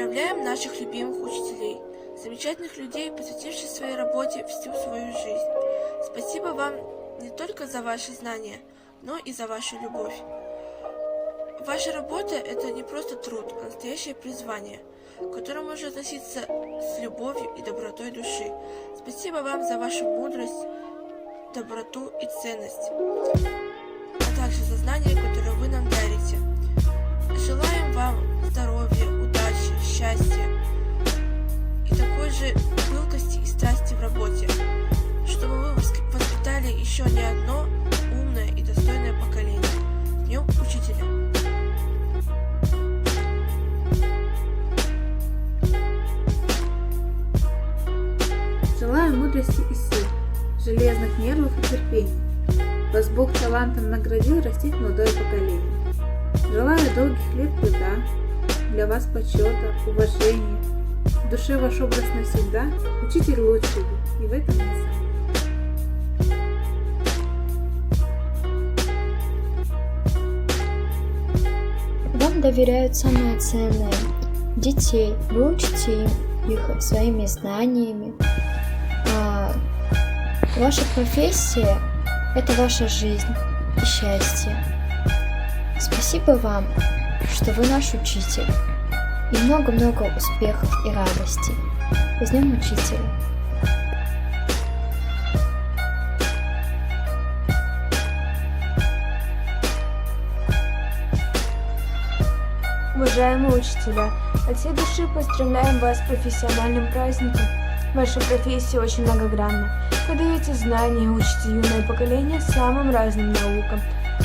Поздравляем наших любимых учителей, замечательных людей, посвятивших своей работе всю свою жизнь. Спасибо вам не только за ваши знания, но и за вашу любовь. Ваша работа – это не просто труд, а настоящее призвание, к которому можно относиться с любовью и добротой души. Спасибо вам за вашу мудрость, доброту и ценность, а также за знания, которые вы нам дарите. Желаем вам здоровья, удачи, счастья и такой же пылкости и страсти в работе, чтобы вы воспитали еще не одно умное и достойное поколение. С Днем Учителя! Желаю мудрости и сил, железных нервов и терпения. Вас Бог талантом наградил растить молодое поколение. Желаю долгих лет труда, для вас почета, уважения. В душе ваш образ навсегда, учитель лучший вы, и в этом не сомневаюсь. Вам доверяют самое ценное – детей. Вы учите их своими знаниями. Ваша профессия – это ваша жизнь и счастье. Спасибо вам, что вы наш учитель. И много-много успехов и радости. С Днем Учителя! Уважаемые учителя, от всей души поздравляем вас с профессиональным праздником. Ваша профессия очень многогранна. Вы даете знания, учите юное поколение самым разным наукам.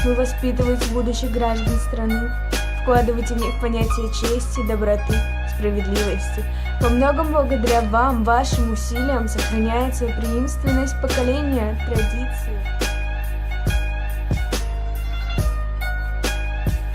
Вы воспитываете будущих граждан страны, вкладываете в них понятие чести, доброты, справедливости. Во многом благодаря вам, вашим усилиям, сохраняется преемственность поколения, традиции.